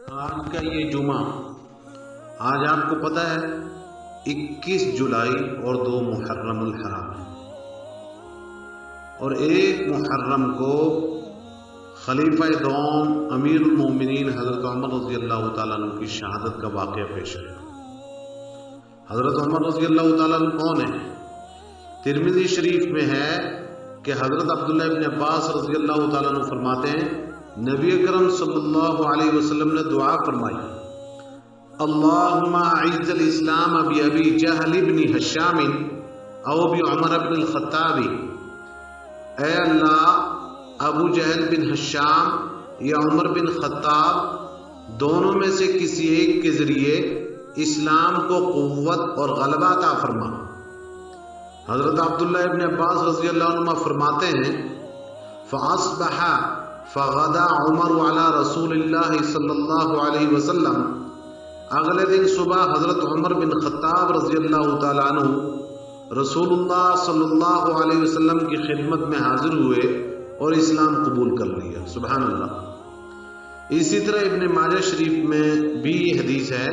آج کا یہ جمعہ، آج آپ کو پتہ ہے 21 جولائی اور 2 محرم الحرام ہے، اور 1 محرم کو خلیفہ دوم امیر المومنین حضرت عمر رضی اللہ تعالیٰ عنہ کی شہادت کا واقعہ پیش ہے۔ حضرت عمر رضی اللہ تعالیٰ عنہ کون ہے؟ ترمذی شریف میں ہے کہ حضرت عبداللہ ابن عباس رضی اللہ تعالیٰ عنہ فرماتے ہیں نبی اکرم صلی اللہ علیہ وسلم نے دعا فرمائی، اللہم اعز الاسلام بابی جہل ابن ہشام او بعمر بن الخطاب، اے اللہ ابو جہل بن ہشام یا عمر بن خطاب دونوں میں سے کسی ایک کے ذریعے اسلام کو قوت اور غلبہ عطا فرما۔ حضرت عبداللہ ابن عباس رضی اللہ عنہ فرماتے ہیں فاصبح فغدا عمر علی رسول اللہ صلی اللہ علیہ وسلم، اگلے دن صبح حضرت عمر بن خطاب رضی اللہ تعالیٰ عنہ رسول اللہ صلی اللہ علیہ وسلم کی خدمت میں حاضر ہوئے اور اسلام قبول کر لیا۔ سبحان اللہ۔ اسی طرح ابن ماجہ شریف میں بھی یہ حدیث ہے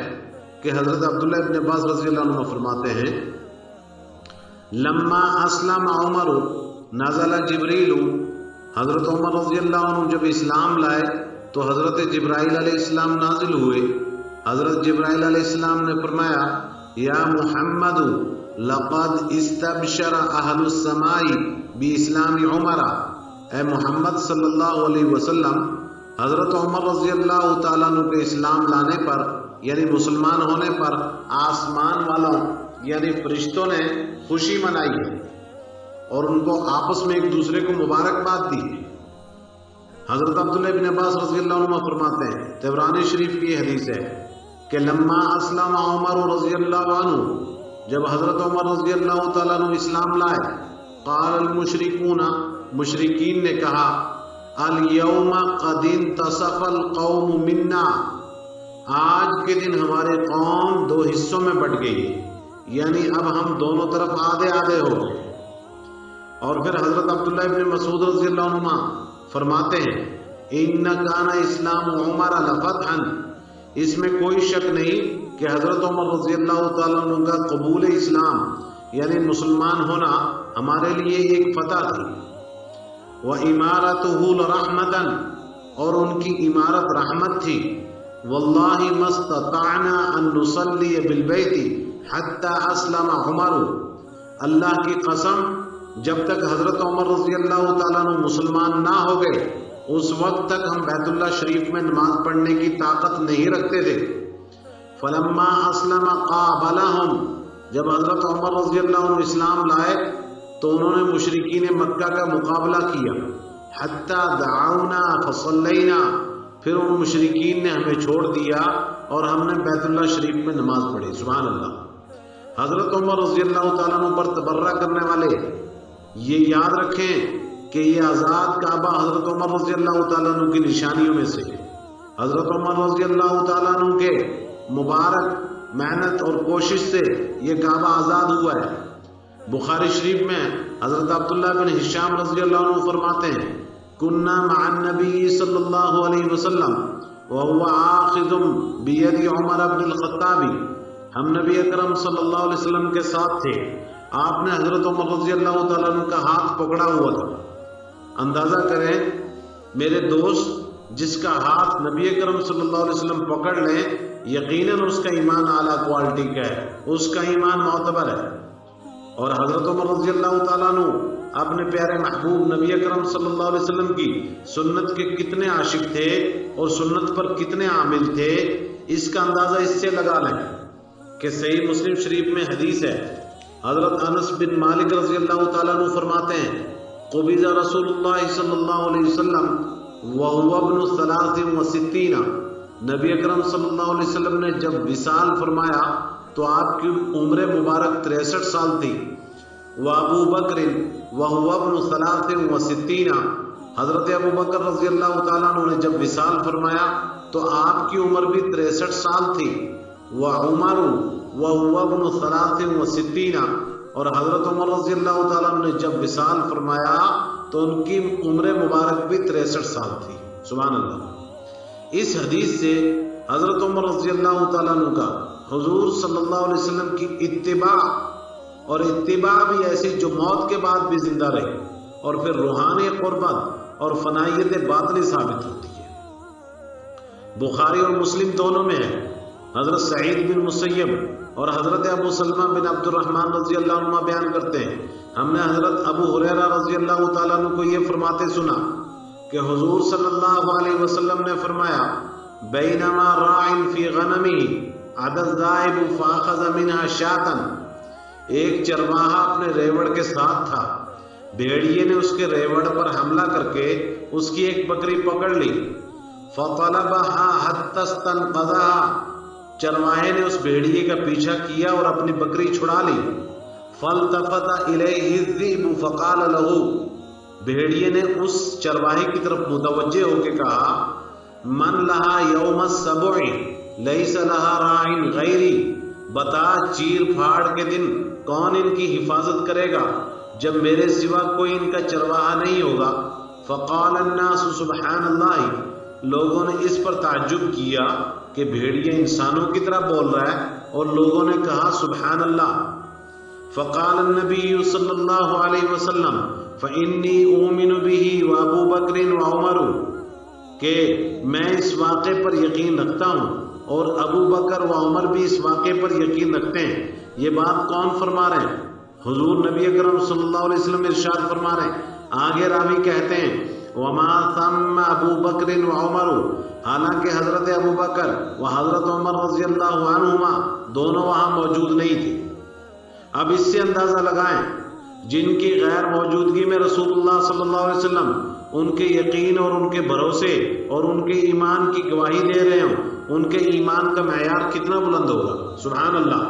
کہ حضرت عبداللہ ابن عباس رضی اللہ عنہ فرماتے ہیں لما اسلم عمر نزل جبریل، حضرت عمر رضی اللہ عنہ جب اسلام لائے تو حضرت جبرائیل علیہ السلام نازل ہوئے۔ حضرت جبرائیل علیہ السلام نے فرمایا یا محمد لقد استبشر اہل السماء باسلام عمر، اے محمد صلی اللہ علیہ وسلم حضرت عمر رضی اللہ تعالیٰ عنہ کے اسلام لانے پر یعنی مسلمان ہونے پر آسمان والوں یعنی فرشتوں نے خوشی منائی ہے اور ان کو آپس میں ایک دوسرے کو مبارکباد دی ہے۔ حضرت عبداللہ بن عباس رضی اللہ عنہ فرماتے ہیں، طبرانی شریف کی حدیث ہے کہ لما اسلم عمر رضی اللہ عنہ، جب حضرت عمر رضی اللہ تعالیٰ عنہ اسلام لائے، قال المشرکون، مشرکین نے کہا الیوم قد انتصف القوم منا، آج کے دن ہمارے قوم 2 حصوں میں بٹ گئی ہے، یعنی اب ہم دونوں طرف آدھے آدھے ہو گئے۔ اور پھر حضرت عبداللہ ابن مسعود رضی اللہ عنہ فرماتے ہیں ان کان اسلام عمر لفتحا، اس میں کوئی شک نہیں کہ حضرت عمر رضی اللہ تعالیٰ عنہ کا قبول اسلام یعنی مسلمان ہونا ہمارے لیے ایک فتح تھی۔ وَإِمَارَتُهُ لَرَحْمَةً، اور ان کی امارت رحمت تھی۔ وَاللَّهِ مَا اسْتَطَعْنَا أَن نُصَلِّيَ بِالْبَيْتِ حَتَّى أَسْلَمَ عُمَرُ، اللہ کی قسم جب تک حضرت عمر رضی اللہ تعالیٰ عنہ مسلمان نہ ہو گئے اس وقت تک ہم بیت اللہ شریف میں نماز پڑھنے کی طاقت نہیں رکھتے تھے۔ فلما اسلم قابلہم، جب حضرت عمر رضی اللہ عنہ اسلام لائے تو انہوں نے مشرکین مکہ کا مقابلہ کیا، حتی دعونا فصلینا، پھر ان مشرکین نے ہمیں چھوڑ دیا اور ہم نے بیت اللہ شریف میں نماز پڑھی۔ سبحان اللہ۔ حضرت عمر رضی اللہ تعالیٰ عنہ پر تبرہ کرنے والے یہ یاد رکھیں کہ یہ آزاد کعبہ حضرت عمر رضی اللہ تعالیٰ عنہ کی نشانیوں میں سے، حضرت عمر رضی اللہ تعالیٰ عنہ کے مبارک محنت اور کوشش سے یہ کعبہ آزاد ہوا ہے۔ بخاری شریف میں حضرت عبداللہ بن ہشام رضی اللہ عنہ فرماتے ہیں کننا مع النبی صلی اللہ علیہ وسلم وهو آخذ بید عمر بن الخطاب، ہم نبی اکرم صلی اللہ علیہ وسلم کے ساتھ تھے، آپ نے حضرت عمر رضی اللہ تعالیٰ عنہ کا ہاتھ پکڑا ہوا تھا۔ اندازہ کریں میرے دوست، جس کا ہاتھ نبی اکرم صلی اللہ علیہ وسلم پکڑ لیں یقیناً اس کا ایمان اعلیٰ کوالٹی کا ہے، اس کا ایمان معتبر ہے۔ اور حضرت عمر رضی اللہ تعالیٰ عنہ اپنے پیارے محبوب نبی اکرم صلی اللہ علیہ وسلم کی سنت کے کتنے عاشق تھے اور سنت پر کتنے عامل تھے، اس کا اندازہ اس سے لگا لیں کہ صحیح مسلم شریف میں حدیث ہے، حضرت انس بن مالک رضی اللہ تعالیٰ عنہ فرماتے ہیں قبض رسول اللہ صلی اللہ علیہ وسلم وهو ابن 63، نبی اکرم صلی اللہ علیہ وسلم نے جب وصال فرمایا تو آپ کی عمر مبارک 63 سال تھی۔ وابو بکر وهو ابن 63، حضرت ابو بکر رضی اللہ تعالیٰ عنہ نے جب وصال فرمایا تو آپ کی عمر بھی 63 سال تھی۔ وعمر وهو ابن 63، اور حضرت عمر رضی اللہ تعالیٰ عنہ نے جب وصال فرمایا تو ان کی عمر مبارک بھی 63 سال تھی۔ سبحان اللہ۔ اس حدیث سے حضرت عمر رضی اللہ تعالیٰ عنہ کا حضور صلی اللہ علیہ وسلم کی اتباع، اور اتباع بھی ایسی جو موت کے بعد بھی زندہ رہے اور پھر روحانی قربت اور فنائیت باطنی ثابت ہوتی ہے۔ بخاری اور مسلم دونوں میں ہے، حضرت سعید بن مسیب اور حضرت ابو سلمہ بن عبد الرحمن رضی اللہ عنہ بیان کرتے ہیں، ہم نے حضرت ابو ہریرہ رضی اللہ تعالیٰ عنہ کو یہ فرماتے سنا کہ حضور صلی اللہ علیہ وسلم نے فرمایا، بینما راعٍ فی غنمی عد الذائب فاخذ منها شاة، ایک چرواہا اپنے ریوڑ کے ساتھ تھا، بھیڑیے نے اس کے ریوڑ پر حملہ کر کے اس کی ایک بکری پکڑ لی، فطلبها حتى استنقذها، چرواہے نے اس بھیڑیے کا پیچھا کیا اور اپنی بکری چھڑا لی، فالتفت الیہ الذئب فقال له، بھیڑیے نے اس چرواہے کی طرف متوجہ ہو کے کہا، من لہا یوم السبع لیس لہا راعٍ غیری، بتا چیر پھاڑ کے دن کون ان کی حفاظت کرے گا جب میرے سوا کوئی ان کا چرواہا نہیں ہوگا۔ فقال الناس سبحان اللہ، لوگوں نے اس پر تعجب کیا کہ بھیڑیے انسانوں کی طرح بول رہا ہے، اور لوگوں نے کہا سبحان اللہ۔ فقال النبی صلی اللہ علیہ وسلم فإنی أؤمن به وأبو بکر وعمر، کہ میں اس واقعے پر یقین رکھتا ہوں اور ابو بکر و عمر بھی اس واقعے پر یقین رکھتے ہیں۔ یہ بات کون فرما رہے ہیں؟ حضور نبی اکرم صلی اللہ علیہ وسلم ارشاد فرما رہے ہیں۔ آگے راوی کہتے ہیں وما ثم ابو بکر و عمر، حالانکہ حضرت ابو بکر و حضرت عمر رضی اللہ عنہما دونوں وہاں موجود نہیں تھے۔ اب اس سے اندازہ لگائیں جن کی غیر موجودگی میں رسول اللہ صلی اللہ علیہ وسلم ان کے یقین اور ان کے بھروسے اور ان کے ایمان کی گواہی دے رہے ہوں، ان کے ایمان کا معیار کتنا بلند ہوگا، سبحان اللہ۔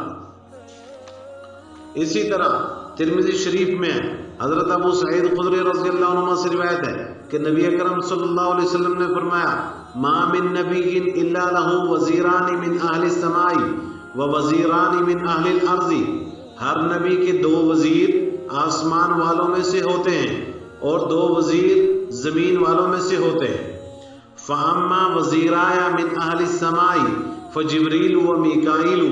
اسی طرح ترمذی شریف میں حضرت ابو سعید خدری رضی اللہ عنہ سے روایت ہے کہ نبی اکرم صلی اللہ علیہ وسلم نے فرمایا، ما من نبی الا له وزیران من اہل السماء ووزیران من اہل الارض، ہر نبی کے دو وزیر آسمان والوں میں سے ہوتے ہیں اور دو وزیر زمین والوں میں سے ہوتے ہیں۔ فاما وزیرایا من اہل السماء فجبریل و میکائیل،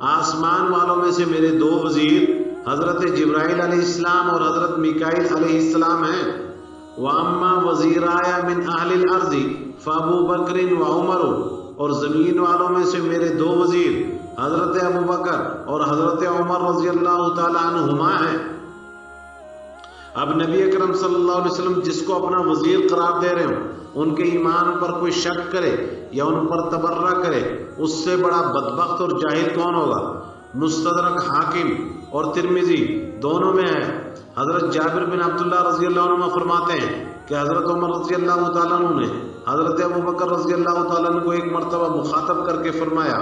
آسمان والوں میں سے میرے دو وزیر حضرت جبرائیل علیہ السلام اور حضرت میکائیل علیہ السلام ہیں۔ واما وزیرایا من اہل الارض فابو بکر و عمر، اور زمین والوں میں سے میرے دو وزیر حضرت ابو بکر اور حضرت عمر رضی اللہ تعالی عنہما ہیں۔ اب نبی اکرم صلی اللہ علیہ وسلم جس کو اپنا وزیر قرار دے رہے ہوں، ان کے ایمان پر کوئی شک کرے یا ان پر تبرہ کرے، اس سے بڑا بدبخت اور جاہل کون ہوگا؟ مستدرک حاکم اور ترمذی دونوں میں ہے، حضرت جابر بن عبداللہ رضی اللہ عنہ فرماتے ہیں کہ حضرت عمر رضی اللہ تعالیٰ عنہ نے حضرت ابو بکر رضی اللہ تعالیٰ عنہ کو ایک مرتبہ مخاطب کر کے فرمایا،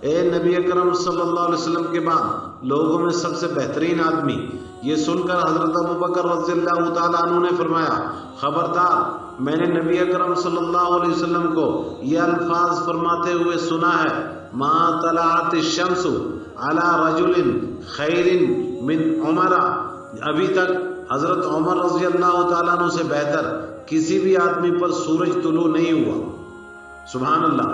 اے نبی اکرم صلی اللہ علیہ وسلم کے بعد لوگوں میں سب سے بہترین آدمی۔ یہ سن کر حضرت ابو بکر رضی اللہ تعالیٰ عنہ نے فرمایا، خبردار، میں نے نبی اکرم صلی اللہ علیہ وسلم کو یہ الفاظ فرماتے ہوئے سنا ہے، ما طلعت الشمس علی رجل خیر من عمر، ابھی تک حضرت عمر رضی اللہ تعالیٰ عنہ سے بہتر کسی بھی آدمی پر سورج طلوع نہیں ہوا۔ سبحان اللہ،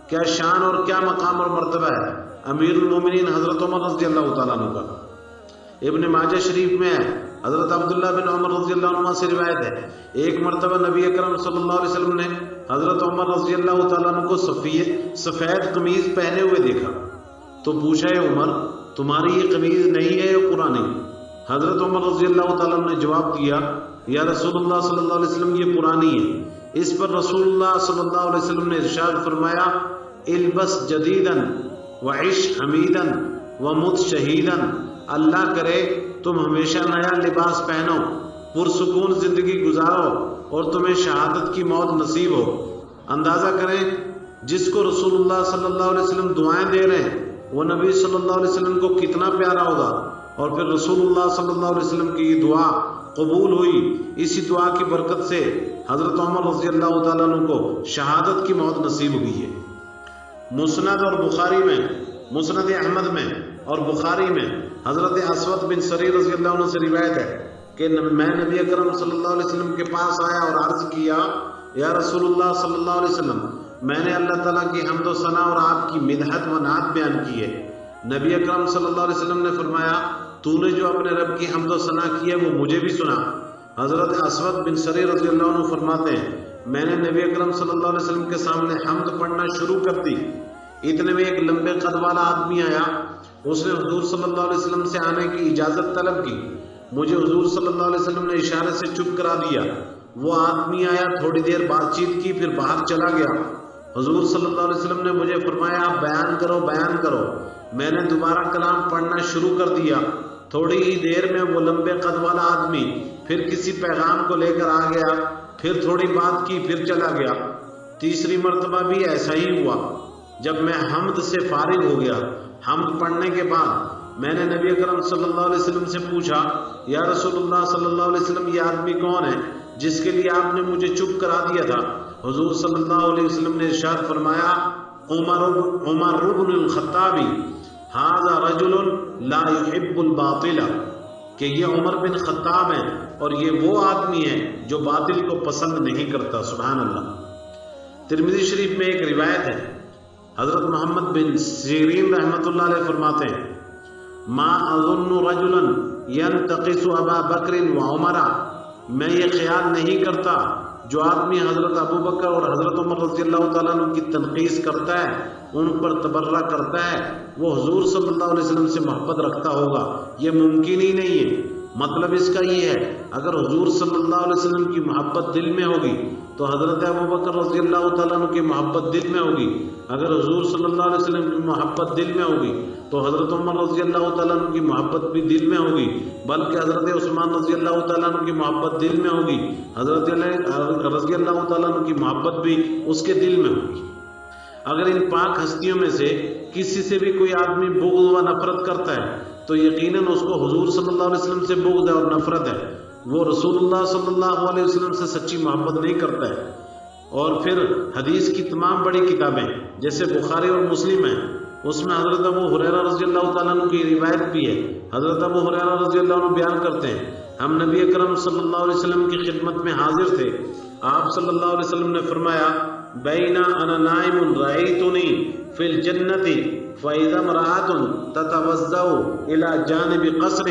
کیا شان اور کیا مقام اور مرتبہ ہے امیر المومنین حضرت عمر رضی اللہ تعالیٰ عنہ کا۔ ابن ماجہ شریف میں ہے، حضرت عبداللہ بن عمر رضی اللہ عنہ سے روایت ہے، ایک مرتبہ نبی اکرم صلی اللہ علیہ وسلم نے حضرت عمر رضی اللہ تعالیٰ عنہ کو سفید قمیض پہنے ہوئے دیکھا تو پوچھا، اے عمر، تمہاری یہ قمیض نہیں ہے یا پرانی؟ حضرت عمر رضی اللہ تعالیٰ عنہ نے جواب دیا، یا رسول اللہ صلی اللہ علیہ وسلم یہ پرانی ہے۔ اس پر رسول اللہ صلی اللہ علیہ وسلم نے ارشاد فرمایا، البس جدیدن وعش حمیدن ومت شہیدن، اللہ کرے تم ہمیشہ نیا لباس پہنو، پرسکون زندگی گزارو اور تمہیں شہادت کی موت نصیب ہو۔ اندازہ کریں جس کو رسول اللہ صلی اللہ علیہ وسلم دعائیں دے رہے ہیں وہ نبی صلی اللہ علیہ وسلم کو کتنا پیارا ہوگا، اور پھر رسول اللہ صلی اللہ علیہ وسلم کی یہ دعا قبول ہوئی۔ اسی دعا کی برکت سے حضرت عمر رضی اللہ تعالیٰ عنہ کو شہادت کی موت نصیب ہوئی ہے۔ مسند اور بخاری میں، مسند احمد میں اور بخاری میں حضرت اسود بن سری رضی اللہ عنہ سے روایت ہے کہ میں نبی اکرم صلی اللہ علیہ وسلم کے پاس آیا اور عرض کیا، یا رسول اللہ صلی اللہ علیہ وسلم، میں نے اللہ تعالیٰ کی حمد و ثنا اور آپ کی مدحت و نعت بیان کی ہے۔ نبی اکرم صلی اللہ علیہ وسلم نے فرمایا تو نے جو اپنے رب کی حمد و ثنا کی ہے وہ مجھے بھی سنا۔ حضرت اسود بن سری رضی اللہ عنہ فرماتے ہیں میں نے نبی اکرم صلی اللہ علیہ وسلم کے سامنے حمد پڑھنا شروع کر دی، اتنے میں ایک لمبے قد والا آدمی آیا، اس نے حضور صلی اللہ علیہ وسلم سے آنے کی اجازت طلب کی، مجھے حضور صلی اللہ علیہ وسلم نے اشارے سے چپ کرا دیا۔ وہ آدمی آیا، تھوڑی دیر بات چیت کی، پھر باہر چلا گیا۔ حضور صلی اللہ علیہ وسلم نے مجھے فرمایا آپ بیان کرو بیان کرو۔ میں نے دوبارہ کلام پڑھنا شروع کر دیا۔ تھوڑی ہی دیر میں وہ لمبے قد والا آدمی پھر کسی پیغام کو لے کر آ گیا، پھر تھوڑی بات کی، پھر چلا گیا۔ تیسری مرتبہ بھی ایسا ہی ہوا۔ جب میں حمد سے فارغ ہو گیا، حمد پڑھنے کے بعد میں نے نبی اکرم صلی اللہ علیہ وسلم سے پوچھا یا رسول اللہ صلی اللہ علیہ وسلم یہ آدمی کون ہے جس کے لیے آپ نے مجھے چپ کرا دیا تھا؟ حضور صلی اللہ علیہ وسلم نے ارشاد فرمایا عمر بن الخطاب ھذا رجل لا يحب الباطل، کہ یہ عمر بن خطاب ہیں اور یہ وہ آدمی ہے جو باطل کو پسند نہیں کرتا۔ سبحان اللہ۔ ترمذی شریف میں ایک روایت ہے، حضرت محمد بن سیرین رحمۃ اللہ علیہ فرماتے ہیں ما اظن رجلا ينتقص ابا بکر وعمر، میں یہ خیال نہیں کرتا جو آدمی حضرت ابو بکر اور حضرت عمر رضی اللہ تعالیٰ عنہ کی تنقیص کرتا ہے، ان پر تبرہ کرتا ہے، وہ حضور صلی اللہ علیہ وسلم سے محبت رکھتا ہوگا۔ یہ ممکن ہی نہیں ہے۔ مطلب اس کا یہ ہے اگر حضور صلی اللہ علیہ وسلم کی محبت دل میں ہوگی تو حضرت ابو بکر رضی اللہ تعالیٰ عنہ کی محبت دل میں ہوگی، اگر حضور صلی اللہ علیہ وسلم کی محبت دل میں ہوگی تو حضرت عمر رضی اللہ تعالیٰ عنہ کی محبت بھی دل میں ہوگی، بلکہ حضرت عثمان رضی اللہ تعالیٰ عنہ کی محبت دل میں ہوگی، حضرت علی رضی اللہ تعالیٰ عنہ کی محبت بھی اس کے دل میں ہوگی۔ اگر ان پاک ہستیوں میں سے کسی سے بھی کوئی آدمی بغض و نفرت کرتا ہے تو یقیناً اس کو حضور صلی اللہ علیہ وسلم سے بغض ہے اور نفرت ہے، وہ رسول اللہ صلی اللہ علیہ وسلم سے سچی محبت نہیں کرتا ہے۔ اور پھر حدیث کی تمام بڑی کتابیں جیسے بخاری اور مسلم ہیں، اس میں حضرت ابو ہریرہ رضی اللہ تعالیٰ عنہ کی روایت بھی ہے۔ حضرت ابو ہریرہ رضی اللہ عنہ بیان کرتے ہیں ہم نبی اکرم صلی اللہ علیہ وسلم کی خدمت میں حاضر تھے، آپ صلی اللہ علیہ وسلم نے فرمایا بینا انا نائم رأیتنی فی الجنت فاذا امرأۃ تتوضأ الی جانب قصر،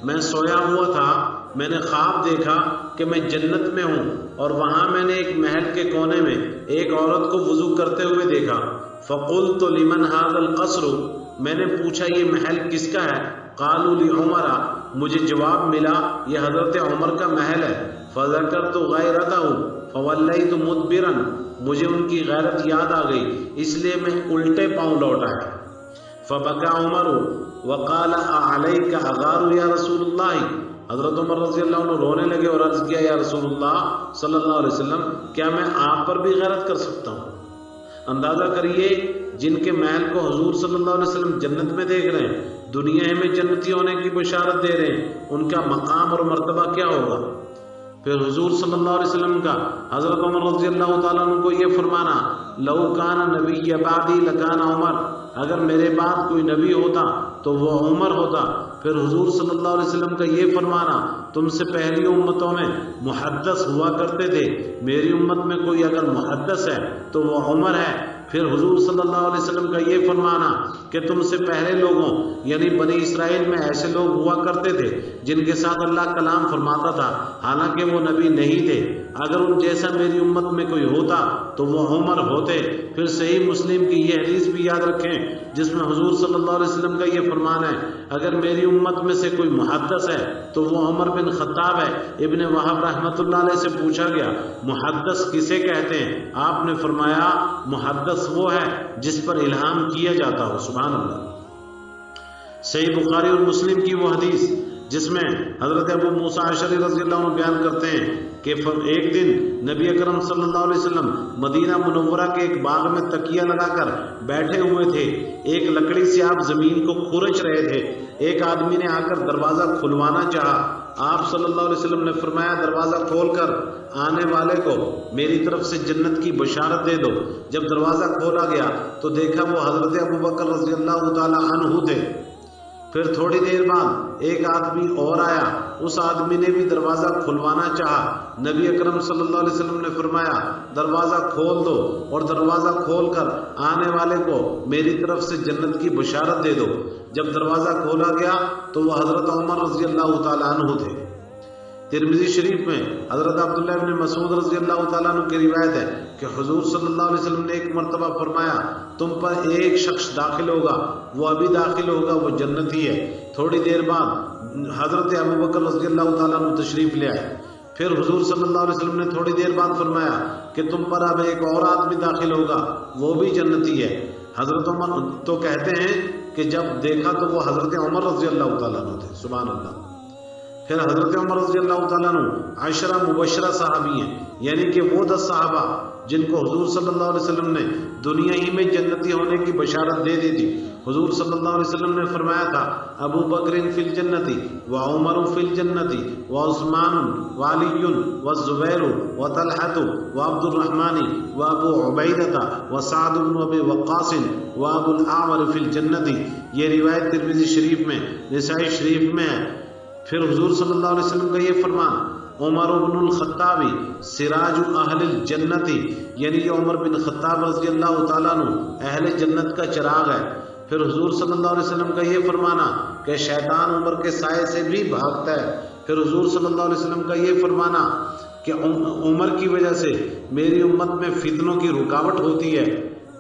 میں سویا ہوا تھا، میں نے خواب دیکھا کہ میں جنت میں ہوں اور وہاں میں نے ایک محل کے کونے میں ایک عورت کو وضو کرتے ہوئے دیکھا۔ فقلت لمن ھذا القصر، میں نے پوچھا یہ محل کس کا ہے؟ قالوا لعمر، مجھے جواب ملا یہ حضرت عمر کا محل ہے۔ فذکرت غیرتہ فولیت مدبرا، مجھے ان کی غیرت یاد آ گئی اس لیے میں الٹے پاؤں لوٹ آیا۔ فبکا عمر وقال اعلیک اغار یا رسول اللہ، حضرت عمر رضی اللہ عنہ رونے لگے اور عرض کیا یا رسول اللہ صلی اللہ علیہ وسلم کیا میں آپ پر بھی غیرت کر سکتا ہوں؟ اندازہ کریے جن کے محل کو حضور صلی اللہ علیہ وسلم جنت میں دیکھ رہے ہیں، دنیا میں جنتی ہونے کی بشارت دے رہے ہیں، ان کا مقام اور مرتبہ کیا ہوگا؟ پھر حضور صلی اللہ علیہ وسلم کا حضرت عمر رضی اللہ تعالیٰ عنہ کو یہ فرمانا لو کان نبی بعدی لکان عمر، اگر میرے بعد کوئی نبی ہوتا تو وہ عمر ہوتا۔ پھر حضور صلی اللہ علیہ وسلم کا یہ فرمانا تم سے پہلی امتوں میں محدث ہوا کرتے تھے، میری امت میں کوئی اگر محدث ہے تو وہ عمر ہے۔ پھر حضور صلی اللہ علیہ وسلم کا یہ فرمانا کہ تم سے پہلے لوگوں یعنی بنی اسرائیل میں ایسے لوگ ہوا کرتے تھے جن کے ساتھ اللہ کلام فرماتا تھا حالانکہ وہ نبی نہیں تھے، اگر ان جیسا میری امت میں کوئی ہوتا تو وہ عمر ہوتے۔ پھر صحیح مسلم کی یہ حدیث بھی یاد رکھیں جس میں حضور صلی اللہ علیہ وسلم کا یہ فرمان ہے اگر میری امت میں سے کوئی محدث ہے تو وہ عمر بن خطاب ہے۔ ابن وہب رحمۃ اللہ علیہ سے پوچھا گیا محدث کسے کہتے ہیں؟ آپ نے فرمایا محدث وہ ہے جس پر الہام کیا جاتا ہو۔ سبحان اللہ۔ صحیح بخاری اور مسلم کی وہ حدیث جس میں حضرت ابو موسیٰ اشعری رضی اللہ عنہ بیان کرتے ہیں کہ ایک دن نبی اکرم صلی اللہ علیہ وسلم مدینہ منورہ کے ایک باغ میں تکیہ لگا کر بیٹھے ہوئے تھے، ایک لکڑی سے آپ زمین کو کھرچ رہے تھے، ایک آدمی نے آ کر دروازہ کھلوانا چاہا، آپ صلی اللہ علیہ وسلم نے فرمایا دروازہ کھول کر آنے والے کو میری طرف سے جنت کی بشارت دے دو۔ جب دروازہ کھولا گیا تو دیکھا وہ حضرت ابو بکر رضی اللہ تعالی عنہ تھے۔ پھر تھوڑی دیر بعد ایک آدمی اور آیا، اس آدمی نے بھی دروازہ کھلوانا چاہا، نبی اکرم صلی اللہ علیہ وسلم نے فرمایا دروازہ کھول دو، اور دروازہ کھول کر آنے والے کو میری طرف سے جنت کی بشارت دے دو۔ جب دروازہ کھولا گیا تو وہ حضرت عمر رضی اللہ تعالیٰ عنہ تھے۔ ترمذی شریف میں حضرت عبداللہ ابن مسعود رضی اللہ تعالیٰ عنہ کی روایت ہے کہ حضور صلی اللہ علیہ وسلم نے ایک مرتبہ فرمایا تم پر ایک شخص داخل ہوگا، وہ ابھی داخل ہوگا، وہ جنتی ہے۔ تھوڑی دیر بعد حضرت ابوبکر رضی اللہ تعالیٰ عنہ تشریف لے آئے۔ پھر حضور صلی اللہ علیہ وسلم نے تھوڑی دیر بعد فرمایا کہ تم پر اب ایک اور آدمی داخل ہوگا، وہ بھی جنتی ہے۔ حضرت عمر تو کہتے ہیں کہ جب دیکھا تو وہ حضرت عمر رضی اللہ تعالیٰ عنہ تھے، سبحان اللہ۔ پھر حضرت عمر رضی اللہ تعالیٰ عنہ عشرہ مبشرہ صحابی ہیں، یعنی کہ وہ 10 صحابہ جن کو حضور صلی اللہ علیہ وسلم نے دنیا ہی میں جنتی ہونے کی بشارت دے دی تھی۔ حضور صلی اللہ علیہ وسلم نے فرمایا تھا ابو بکر فی الجنتی و عمر فی الجنتی و عثمان و علی و زبیر و طلحۃ و عبد الرحمن و ابو عبیدہ و سعد بن ابی وقاص و ابو الاعور فی الجنتی۔ یہ روایت ترمذی شریف میں، نسائی شریف میں ہے۔ پھر حضور صلی اللہ علیہ وسلم کا یہ فرمان عمر بن الخطاب سراج اہل الجنتی، یعنی کہ عمر بن خطاب رضی اللہ تعالیٰ عنہ اہل جنت کا چراغ ہے۔ پھر حضور صلی اللہ علیہ وسلم کا یہ فرمانا کہ شیطان عمر کے سائے سے بھی بھاگتا ہے۔ پھر حضور صلی اللہ علیہ وسلم کا یہ فرمانا کہ عمر کی وجہ سے میری امت میں فتنوں کی رکاوٹ ہوتی ہے۔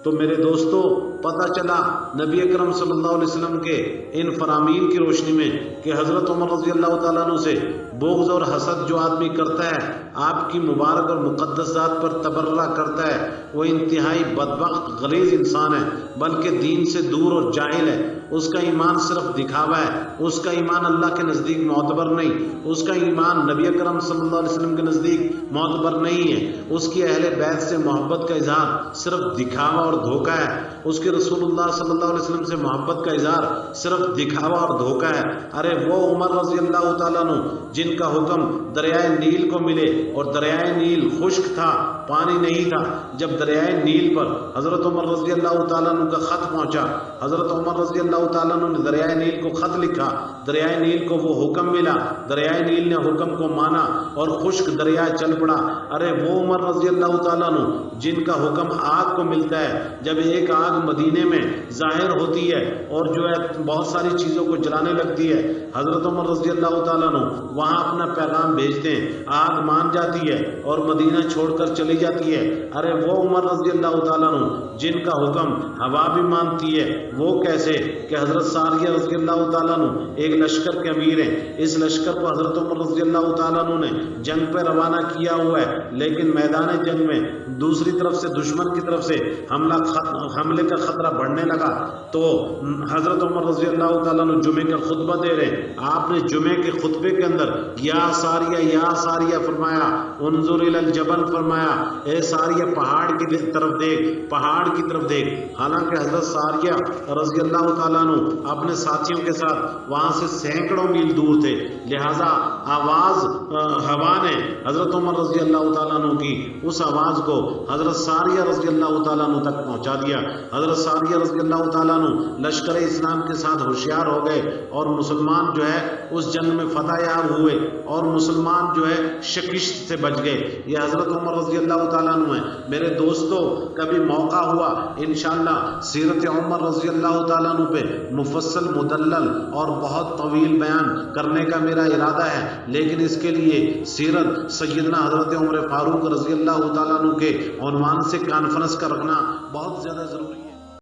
تو میرے دوستو پتہ چلا نبی اکرم صلی اللہ علیہ وسلم کے ان فرامین کی روشنی میں کہ حضرت عمر رضی اللہ تعالیٰ عنہ سے بغض اور حسد جو آدمی کرتا ہے، آپ کی مبارک اور مقدس ذات پر تبرہ کرتا ہے، وہ انتہائی بدبخت غلیظ انسان ہے، بلکہ دین سے دور اور جاہل ہے۔ اس کا ایمان صرف دکھاوا ہے، اس کا ایمان اللہ کے نزدیک معتبر نہیں، اس کا ایمان نبی اکرم صلی اللہ علیہ وسلم کے نزدیک معتبر نہیں ہے۔ اس کی اہل بیت سے محبت کا اظہار صرف دکھاوا اور دھوکہ ہے، اس کے رسول اللہ صلی اللہ علیہ وسلم سے محبت کا اظہار صرف دکھاوا اور دھوکہ ہے۔ ارے وہ عمر رضی اللہ تعالیٰ عنہ جن کا حکم دریائے نیل کو ملے اور دریائے نیل خشک تھا، پانی نہیں تھا، جب دریائے نیل پر حضرت عمر رضی اللہ تعالیٰ عنہ کا خط پہنچا، حضرت عمر رضی اللہ تعالیٰ عنہ نے دریائے نیل کو خط لکھا، دریائے نیل کو وہ حکم ملا، دریائے نیل نے حکم کو مانا اور خشک دریا چل پڑا۔ ارے وہ عمر رضی اللہ تعالیٰ عنہ جن کا حکم آگ کو ملتا ہے، جب ایک آگ مدینے میں ظاہر ہوتی ہے اور جو ہے بہت ساری چیزوں کو جلانے لگتی ہے، حضرت عمر رضی اللہ تعالیٰ عنہ وہاں اپنا پیغام بھیجتے ہیں، آگ مان جاتی ہے اور مدینہ چھوڑ کر چلی جاتی ہے۔ ارے وہ عمر رضی اللہ تعالیٰ عنہ جن کا حکم ہوا بھی مانتی ہے، وہ کیسے کہ حضرت ساریہ رضی اللہ تعالیٰ عنہ ایک لشکر کے امیر ہیں، اس لشکر کو حضرت عمر رضی اللہ تعالیٰ عنہ نے جنگ پہ روانہ کیا ہوا ہے، لیکن میدان جنگ میں دوسری طرف سے دشمن کی طرف سے حملے کا خطرہ بڑھنے لگا تو حضرت عمر رضی اللہ تعالیٰ عنہ جمعے کا خطبہ دے رہے ہیں، آپ نے جمعے کے خطبے کے اندر یا ساریہ فرمایا، انظر الی الجبل فرمایا، اے ساریہ پہاڑ کی طرف دیکھ، پہاڑ کی طرف دیکھ۔ حالانکہ حضرت ساریہ رضی اللہ تعالیٰ عنہ اپنے ساتھیوں کے ساتھ وہاں سے سینکڑوں میل دور تھے، لہذا آواز ہوا نے حضرت عمر رضی اللہ تعالیٰ عنہ کی اس آواز کو حضرت ساریہ رضی اللہ تعالیٰ عنہ تک پہنچا دیا۔ حضرت ساریہ رضی اللہ تعالیٰ عنہ لشکر اسلام کے ساتھ ہوشیار ہو گئے اور مسلمان جو ہے اس جنگ میں فتح یاب ہوئے اور مسلمان جو ہے شکست سے بچ گئے۔ یہ حضرت عمر رضی اللہ تعالیٰ عنہ ہے۔ میرے دوستو کبھی موقع ہوا انشاءاللہ سیرت عمر رضی اللہ تعالیٰ عنہ پہ مفصل مدلل اور بہت طویل بیان کرنے کا میرا ارادہ ہے، لیکن اس کے لیے سیرت سیدنا حضرت عمر فاروق رضی اللہ تعالیٰ عنہ کے عنوان سے کانفرنس کا رکھنا بہت زیادہ ضروری ہے۔